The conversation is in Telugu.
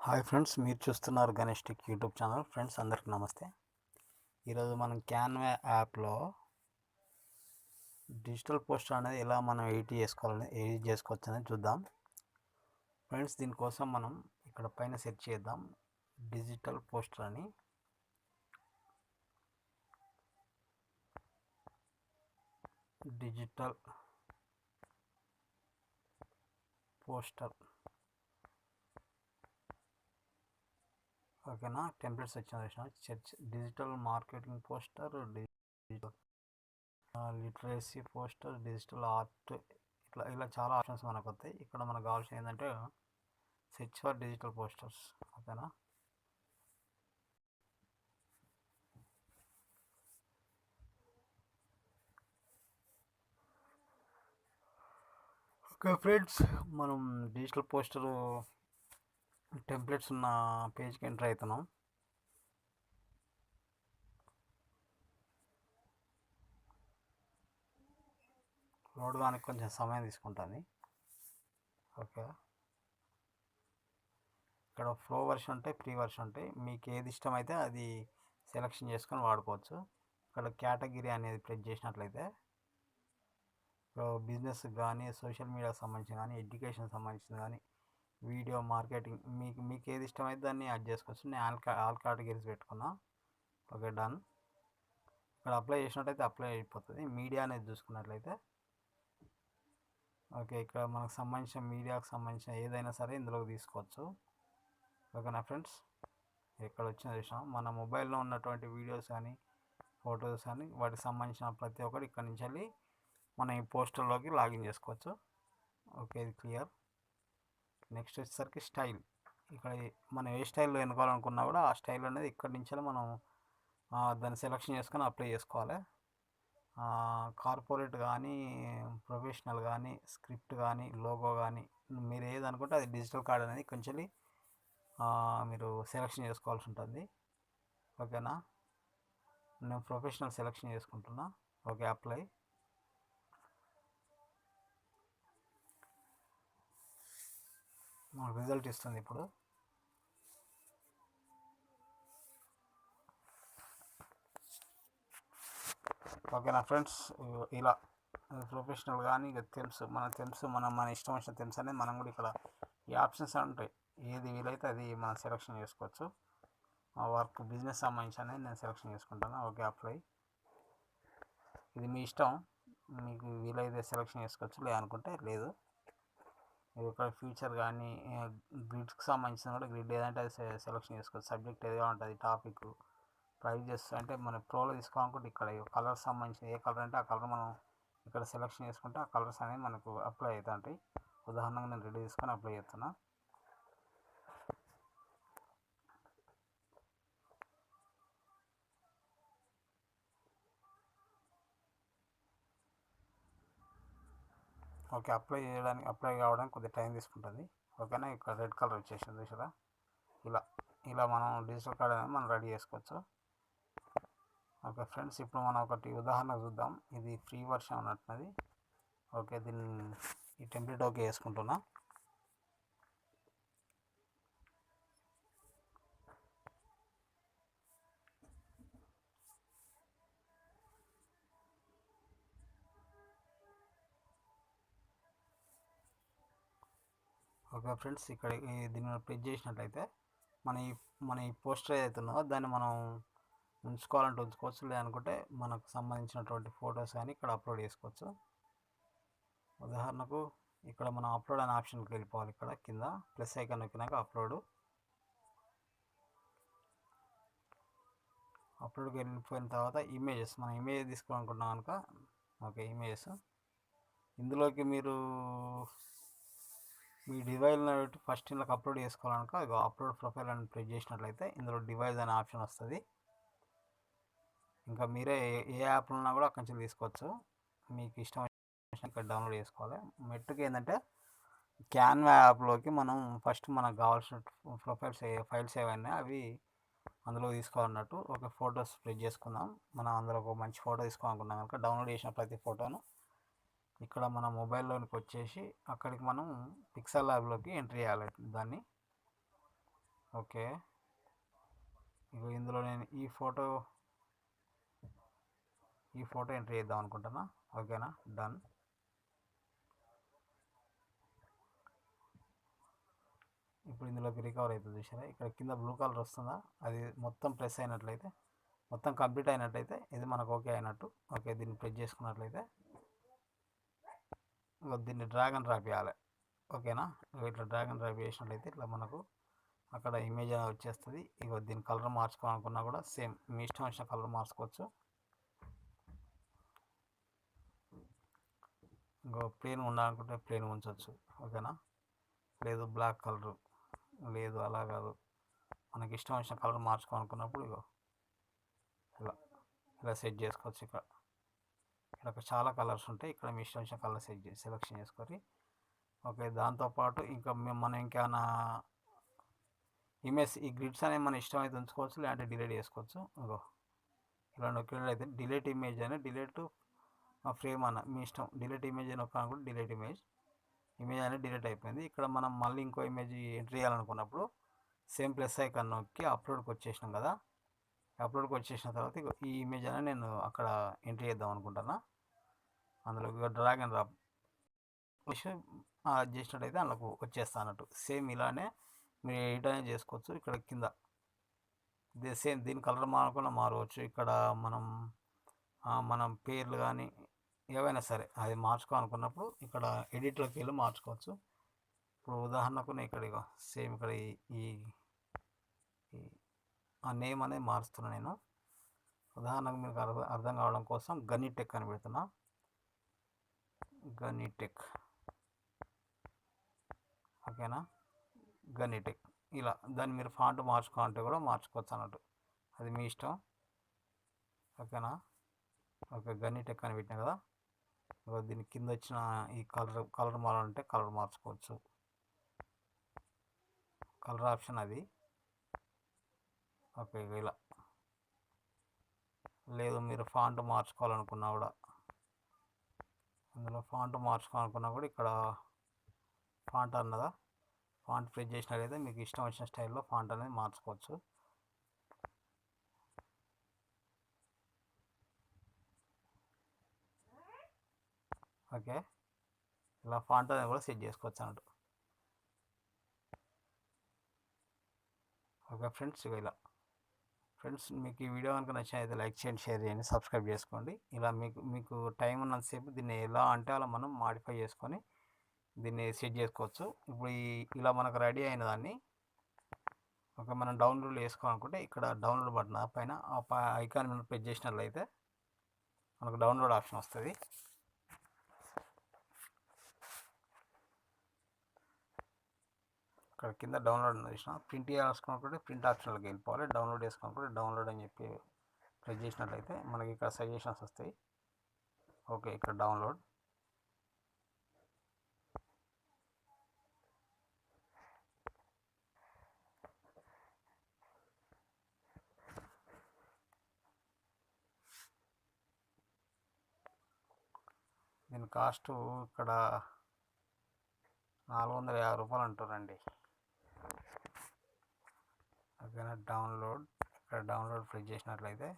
హాయ్ ఫ్రెండ్స్, మీరు చూస్తున్నారు గణేష్ యూట్యూబ్ ఛానల్. ఫ్రెండ్స్ అందరికీ నమస్తే. ఈరోజు మనం క్యాన్వా యాప్లో డిజిటల్ పోస్టర్ అనేది ఎలా మనం ఎడిట్ చేసుకోవచ్చు అనేది చూద్దాం. ఫ్రెండ్స్, దీనికోసం మనం ఇక్కడ పైన సెర్చ్ చేద్దాం డిజిటల్ పోస్టర్ అని. డిజిటల్ పోస్టర్, ఓకేనా. టెంప్లెట్స్ వచ్చిన search digital marketing poster, digital literacy poster, digital art, ఇలా చాలా ఆప్షన్స్ మనకు వస్తాయి. ఇక్కడ మనకు కావాల్సింది ఏంటంటే సెర్చ్ ఫర్ డిజిటల్ పోస్టర్స్, ఓకేనా. ఓకే ఫ్రెండ్స్, మనం డిజిటల్ పోస్టర్ టెంప్లెట్స్ ఉన్న పేజ్కి ఎంటర్ అవుతున్నాం. లోడ్ దానికి కొంచెం సమయం తీసుకుంటుంది. ఓకే, ఇక్కడ ఫ్లో వర్షన్ ఉంటాయి, ప్రీ వర్షన్ ఉంటాయి. మీకు ఏది ఇష్టమైతే అది సెలెక్షన్ చేసుకొని వాడుకోవచ్చు. ఇక్కడ కేటగిరీ అనేది ప్రెస్ చేసినట్లయితే బిజినెస్ కానీ, సోషల్ మీడియాకి సంబంధించిన కానీ, ఎడ్యుకేషన్ సంబంధించిన కానీ, వీడియో మార్కెటింగ్, మీకు ఏది ఇష్టమైతే దాన్ని యాడ్ చేసుకోవచ్చు. నేను ఆల్ కేటగిరీస్ పెట్టుకున్నా. Okay, done. ఇక్కడ అప్లై చేసినట్టయితే అప్లై అయిపోతుంది. మీడియా అనేది చూసుకున్నట్లయితే ఓకే, ఇక్కడ మనకు సంబంధించిన మీడియాకు సంబంధించిన ఏదైనా సరే ఇందులోకి తీసుకోవచ్చు. ఓకేనా ఫ్రెండ్స్, ఇక్కడ వచ్చిన విషయం మన మొబైల్లో ఉన్నటువంటి వీడియోస్ కానీ, ఫొటోస్ కానీ, వాటికి సంబంధించిన ప్రతి ఒక్కటి ఇక్కడ నుంచి వెళ్ళి మనం ఈ పోస్టర్లోకి లాగిన్ చేసుకోవచ్చు. ఓకే, ఇది క్లియర్. నెక్స్ట్ వచ్చేసరికి స్టైల్. ఇక్కడ మనం ఏ స్టైల్లో ఎన్నుకోవాలనుకున్నా కూడా ఆ స్టైల్ అనేది ఇక్కడి నుంచి మనం దాన్ని సెలెక్షన్ చేసుకొని అప్లై చేసుకోవాలి. కార్పొరేట్ కానీ, ప్రొఫెషనల్ కానీ, స్క్రిప్ట్ కానీ, లోగో కానీ, మీరు ఏది అనుకుంటే అది డిజిటల్ కార్డ్ అనేది కొంచెం మీరు సెలెక్షన్ చేసుకోవాల్సి ఉంటుంది. ఓకేనా, నేను ప్రొఫెషనల్ సెలెక్షన్ చేసుకుంటున్నా. Okay, apply. మనకు రిజల్ట్ ఇస్తుంది ఇప్పుడు. ఓకేనా ఫ్రెండ్స్, ఇలా ప్రొఫెషనల్ కానీ ఇక తెలుసు మన ఇష్టం వచ్చిన తెలుసు అనేది మనం కూడా ఇక్కడ ఈ ఆప్షన్స్ ఉంటాయి. ఏది వీలైతే అది మనం సెలెక్షన్ చేసుకోవచ్చు. వర్క్ బిజినెస్ సంబంధించి అనేది నేను సెలెక్షన్ చేసుకుంటాను. Okay, apply. ఇది మీ ఇష్టం, మీకు వీలైతే సెలెక్షన్ చేసుకోవచ్చు, లేదనుకుంటే లేదు. మీరు ఇక్కడ ఫ్యూచర్ కానీ గ్రిడ్స్కి సంబంధించిన కూడా గ్రిడ్ ఏదంటే అది సెలెక్షన్ చేసుకోవచ్చు. సబ్జెక్ట్ ఏదో ఉంటుంది, టాపిక్, ప్రైజెస్ అంటే మనం ప్రోలో తీసుకోవాలనుకుంటే ఇక్కడ కలర్స్ సంబంధించిన ఏ కలర్ అంటే ఆ కలర్ మనం ఇక్కడ సెలెక్షన్ చేసుకుంటే ఆ కలర్స్ అనేవి మనకు అప్లై అవుతాయి. ఉదాహరణగా నేను రెడీ తీసుకొని అప్లై చేస్తున్నా. ఓకే, అప్లై కావడానికి కొద్దిగా టైం తీసుకుంటుంది. ఓకేనా, ఇక్కడ రెడ్ కలర్ వచ్చేసింది చూసారా. ఇలా మనం డిజిటల్ కార్డ్ అనేది మనం రెడీ చేసుకోవచ్చు. ఓకే ఫ్రెండ్స్, ఇప్పుడు మనం ఒకటి ఉదాహరణ చూద్దాం. ఇది ఫ్రీ వర్షన్ అన్నట్టున్నది. ఓకే, ఈ టెంప్లెట్ ఓకే వేసుకుంటున్నా. ఓకే ఫ్రెండ్స్, ఇక్కడ దీన్ని ప్రెస్ చేసినట్లయితే మన ఈ పోస్టర్ ఏదైతే ఉన్నదో దాన్ని మనం ఉంచుకోవాలంటే ఉంచుకోవచ్చు, లేదనుకుంటే మనకు సంబంధించినటువంటి ఫొటోస్ కానీ ఇక్కడ అప్లోడ్ చేసుకోవచ్చు. ఉదాహరణకు ఇక్కడ మనం అప్లోడ్ అనే ఆప్షన్కి వెళ్ళిపోవాలి. ఇక్కడ కింద ప్లస్ ఐకాన్ నొక్కినాక అప్లోడ్కి వెళ్ళిపోయిన తర్వాత మనం ఇమేజ్ తీసుకోవాలనుకుంటున్నాం కనుక ఓకే, ఇమేజెస్ ఇందులోకి మీరు మీ డివైస్ని ఫస్ట్ ఇందులోకి అప్లోడ్ చేసుకోవాలనుక అప్లోడ్ ప్రొఫైల్ అని ప్రెస్ చేసినట్లయితే ఇందులో డివైస్ అనే ఆప్షన్ వస్తుంది. ఇంకా మీరే ఏ యాప్లో ఉన్నా కూడా అక్కడి నుంచి తీసుకోవచ్చు. మీకు ఇష్టం ఇక్కడ డౌన్లోడ్ చేసుకోవాలి. మెట్టుకి ఏంటంటే క్యాన్వా యాప్లోకి మనం ఫస్ట్ మనకు కావాల్సిన ఫైల్స్ ఏవైనా అవి అందులో తీసుకోవాలన్నట్టు. ఒక ఫొటోస్ ప్రెస్ చేసుకుందాం. మనం అందులో ఒక మంచి ఫోటో తీసుకోవాలనుకున్నాం కనుక డౌన్లోడ్ చేసిన ప్రతి ఫోటోను ఇక్కడ మన మొబైల్లోనికి వచ్చేసి అక్కడికి మనం పిక్సెల్ ల్యాబ్లోకి ఎంట్రీ చేయాలి. దాన్ని ఓకే. ఇగో ఇందులో నేను ఈ ఫోటో ఎంట్రీ చేద్దాం అనుకుంటున్నా. ఓకేనా, డన్. ఇప్పుడు ఇందులోకి రికవర్ అవుతుంది చూసారా, ఇక్కడ కింద బ్లూ కలర్ వస్తుందా, అది మొత్తం ప్రెస్ అయినట్లయితే, మొత్తం కంప్లీట్ అయినట్టయితే ఇది మనకు ఓకే అయినట్టు. ఓకే, దీన్ని ప్రెస్ చేసుకున్నట్లయితే దీన్ని డ్రాగ్ అండ్ డ్రాప్ చేయాలి. ఓకేనా, ఇట్లా డ్రాగ్ అండ్ డ్రాప్ చేసినట్లయితే ఇట్లా మనకు అక్కడ ఇమేజ్ అనేది వచ్చేస్తుంది. దీని కలర్ మార్చుకోవాలనుకున్నా కూడా సేమ్ మీ ఇష్టం వచ్చిన కలర్ మార్చుకోవచ్చు. ప్లేన్ ఉండాలనుకుంటే ప్లేన్ ఉంచవచ్చు. ఓకేనా, లేదు బ్లాక్ కలరు, లేదు అలా కాదు, మనకి ఇష్టం వచ్చిన కలర్ మార్చుకోవాలనుకున్నప్పుడు ఇలా ఇలా సెట్ చేసుకోవచ్చు. ఇక్కడ చాలా కలర్స్ ఉంటాయి, ఇక్కడ మీ ఇష్టం వచ్చిన కలర్ సెలెక్షన్ చేసుకొని. ఓకే, దాంతోపాటు ఇంకా మనం ఇంకేమైనా ఇమేజ్ ఈ గ్రిడ్స్ అనేవి మన ఇష్టం అయితే ఉంచుకోవచ్చు, లేదంటే డిలీట్ చేసుకోవచ్చు. ఇలా నొక్కినట్లయితే డిలీట్ ఇమేజ్ అని, డిలీట్ ఫ్రేమ్ అన్న మీ ఇష్టం. డిలీట్ ఇమేజ్ అని నొక్కాలనుకుంటే డిలీట్ ఇమేజ్ అనేది డిలీట్ అయిపోయింది. ఇక్కడ మనం మళ్ళీ ఇంకో ఇమేజ్ ఎంట్రీ చేయాలనుకున్నప్పుడు సేమ్ ప్లస్ ఐకాన్ నొక్కి అప్లోడ్కి వచ్చేసినాం కదా, అప్లోడ్కి వచ్చేసిన తర్వాత ఈ ఇమేజ్ అనేది నేను అక్కడ ఎంట్రీ చేద్దాం అనుకుంటున్నా. అందులో డ్రాగ్ అండ్ డ్రాప్ చేసినట్టయితే అందులోకి వచ్చేస్తా అన్నట్టు. సేమ్ ఇలానే మీరు ఎడిట్ అనేది చేసుకోవచ్చు. ఇక్కడ కింద సేమ్ దీని కలర్ మారకుండా మారవచ్చు. ఇక్కడ మనం పేర్లు కానీ ఏవైనా సరే అది మార్చుకోవాలనుకున్నప్పుడు ఇక్కడ ఎడిట్లోకి వెళ్ళి మార్చుకోవచ్చు. ఇప్పుడు ఉదాహరణకు నేను ఇక్కడ సేమ్ ఇక్కడ ఈ ఆ నేమ్ అనేది మారుస్తున్నా నేను. ఉదాహరణకు మీకు అర్థం కావడం కోసం గనిటెక్ అని పెడుతున్నా. గనిటెక్, ఓకేనా, గనిటెక్. ఇలా దాన్ని మీరు ఫాంట్ మార్చుకోవాలంటే కూడా మార్చుకోవచ్చు అన్నట్టు, అది మీ ఇష్టం. ఓకేనా, ఓకే, గనిటెక్ అని పెట్టినా కదా. దీని కింద వచ్చిన ఈ కలర్ మారాలంటే కలర్ మార్చుకోవచ్చు, కలర్ ఆప్షన్ అది. ఓకే, ఇలా. లేదు మీరు ఫాంట్ మార్చుకోవాలనుకున్నా కూడా, ఇందులో ఫాంట్ మార్చుకోవాలనుకున్నా కూడా ఇక్కడ ఫాంట్ అన్నదా, ఫాంట్ ప్రెస్ చేసినట్లయితే మీకు ఇష్టం వచ్చిన స్టైల్లో ఫాంట్ అనేది మార్చుకోవచ్చు. ఓకే, ఇలా ఫాంట్ అనేది కూడా సెట్ చేసుకోవచ్చు అన్నట్టు. ఓకే ఫ్రెండ్స్, ఇలా ఫ్రెండ్స్ మీకు ఈ వీడియో కనుక నచ్చినట్లయితే లైక్ చేయండి, షేర్ చేయండి, సబ్స్క్రైబ్ చేసుకోండి. ఇలా మీకు టైం ఉన్నంతసేపు దీన్ని ఎలా అంటే అలా మనం మాడిఫై చేసుకొని దీన్ని సెట్ చేసుకోవచ్చు. ఇప్పుడు ఇలా మనకు రెడీ అయిన దాన్ని ఓకే మనం డౌన్లోడ్ చేసుకోవాలనుకుంటే ఇక్కడ డౌన్లోడ్ బటన్ పైన ఐకాన్ మీద ప్రెస్ చేసినట్లయితే మనకు డౌన్లోడ్ ఆప్షన్ వస్తుంది. ఇక్కడ కింద డౌన్లోడ్ చేసిన ప్రింట్ చేసుకోవాలనుకుంటే ప్రింట్ ఆప్షన్లోకి వెళ్ళిపోవాలి. డౌన్లోడ్ చేసుకోవాలనుకుంటే డౌన్లోడ్ అని చెప్పి ప్రెస్ చేసినట్లయితే మనకి ఇక్కడ సజెషన్స్ వస్తాయి. ఓకే, ఇక్కడ డౌన్లోడ్. దీని కాస్ట్ ఇక్కడ 450 రూపాయలు అంటారండి. ఓకేనా, డౌన్లోడ్. ఇక్కడ డౌన్లోడ్ ప్రెస్ చేసినట్లయితే